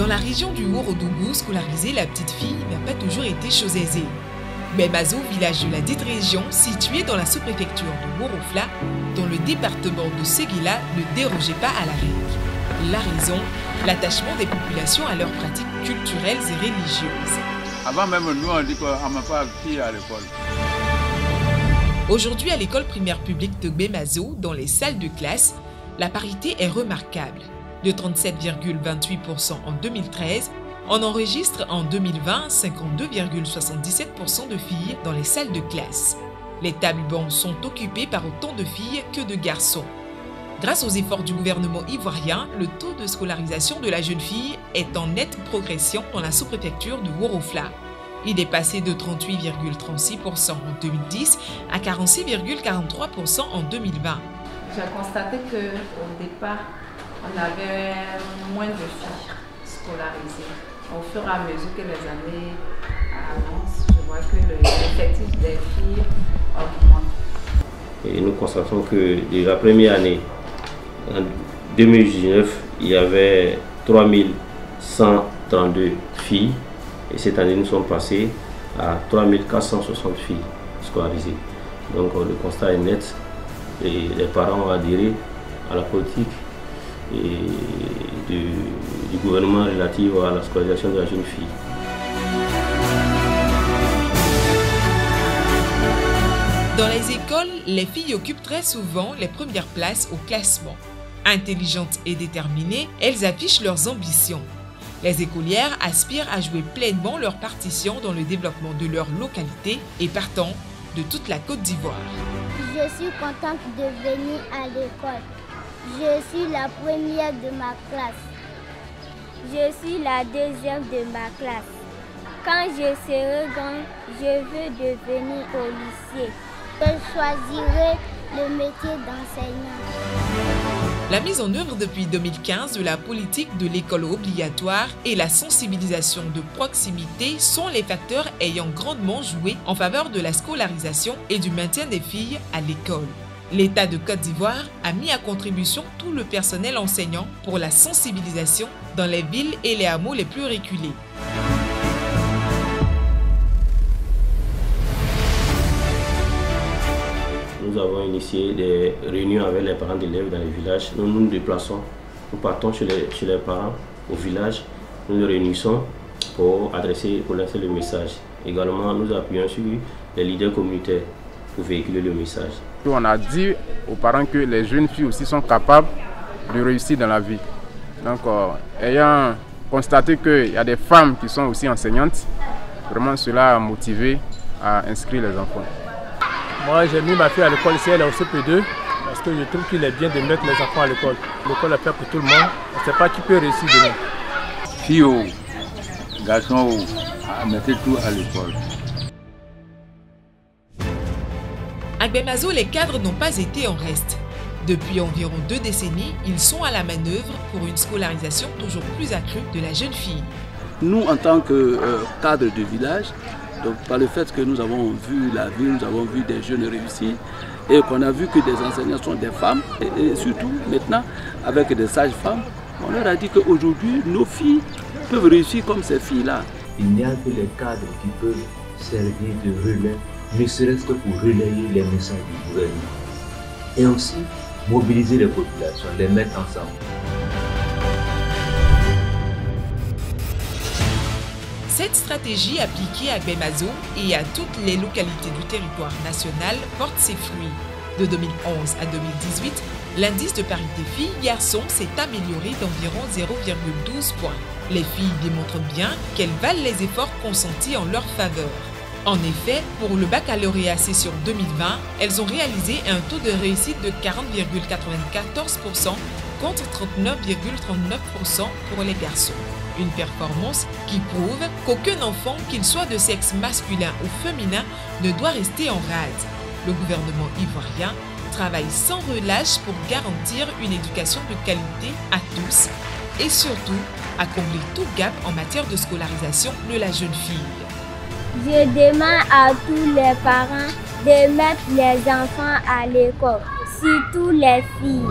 la région du Haut-Rodougou, scolariser la petite fille n'a pas toujours été chose aisée. Bemazo, village de la dite région, situé dans la sous-préfecture de Worofla, dans le département de Séguéla, ne dérogeait pas à la règle. La raison, l'attachement des populations à leurs pratiques culturelles et religieuses. Avant même, nous, on dit qu'on n'a pas appris à l'école. Aujourd'hui, à l'école primaire publique de Bemazo, dans les salles de classe, la parité est remarquable. De 37,28% en 2013, on enregistre en 2020 52,77% de filles dans les salles de classe. Les tables bancs sont occupées par autant de filles que de garçons. Grâce aux efforts du gouvernement ivoirien, le taux de scolarisation de la jeune fille est en nette progression dans la sous-préfecture de Worofla. Il est passé de 38,36% en 2010 à 46,43% en 2020. J'ai constaté qu'au départ, on avait moins de filles scolarisées. Au fur et à mesure que les années avancent, je vois que l'effectif des filles augmente. Et nous constatons que de la première année, en 2019, il y avait 3132 filles. Et cette année, nous sommes passés à 3460 filles scolarisées. Donc le constat est net. Et les parents ont adhéré à la politique du gouvernement relative à la scolarisation de la jeune fille. Dans les écoles, les filles occupent très souvent les premières places au classement. Intelligentes et déterminées, elles affichent leurs ambitions. Les écolières aspirent à jouer pleinement leur partition dans le développement de leur localité et partant de toute la Côte d'Ivoire. Je suis contente de venir à l'école. Je suis la première de ma classe. Je suis la deuxième de ma classe. Quand je serai grande, je veux devenir policier. Je choisirai le métier d'enseignant. La mise en œuvre depuis 2015 de la politique de l'école obligatoire et la sensibilisation de proximité sont les facteurs ayant grandement joué en faveur de la scolarisation et du maintien des filles à l'école. L'État de Côte d'Ivoire a mis à contribution tout le personnel enseignant pour la sensibilisation dans les villes et les hameaux les plus reculés. Nous avons initié des réunions avec les parents d'élèves dans les villages. Nous nous déplaçons, nous partons chez les parents au village, nous nous réunissons pour lancer le message. Également, nous appuyons sur les leaders communautaires pour véhiculer le message. On a dit aux parents que les jeunes filles aussi sont capables de réussir dans la vie. Donc, ayant constaté qu'il y a des femmes qui sont aussi enseignantes, vraiment cela a motivé à inscrire les enfants. Moi, j'ai mis ma fille à l'école ici, elle est au CP2, parce que je trouve qu'il est bien de mettre les enfants à l'école. L'école est faite pour tout le monde, on ne sait pas qui peut réussir demain. Filles ou garçons, mettez tout à l'école. À Bemazo, les cadres n'ont pas été en reste. Depuis environ 2 décennies, ils sont à la manœuvre pour une scolarisation toujours plus accrue de la jeune fille. Nous, en tant que cadres de village, donc par le fait que nous avons vu la ville, nous avons vu des jeunes réussir et qu'on a vu que des enseignants sont des femmes et surtout maintenant avec des sages-femmes, on leur a dit qu'aujourd'hui nos filles peuvent réussir comme ces filles-là. Il n'y a que les cadres qui peuvent servir de relais, ne serait-ce que pour relayer les messages du gouvernement et aussi mobiliser les populations, les mettre ensemble. Cette stratégie appliquée à Bemazo et à toutes les localités du territoire national porte ses fruits. De 2011 à 2018, l'indice de parité filles-garçons s'est amélioré d'environ 0,12 points. Les filles démontrent bien qu'elles valent les efforts consentis en leur faveur. En effet, pour le baccalauréat session 2020, elles ont réalisé un taux de réussite de 40,94% contre 39,39% pour les garçons. Une performance qui prouve qu'aucun enfant, qu'il soit de sexe masculin ou féminin, ne doit rester en rade. Le gouvernement ivoirien travaille sans relâche pour garantir une éducation de qualité à tous et surtout à combler tout gap en matière de scolarisation de la jeune fille. Je demande à tous les parents de mettre les enfants à l'école, surtout les filles.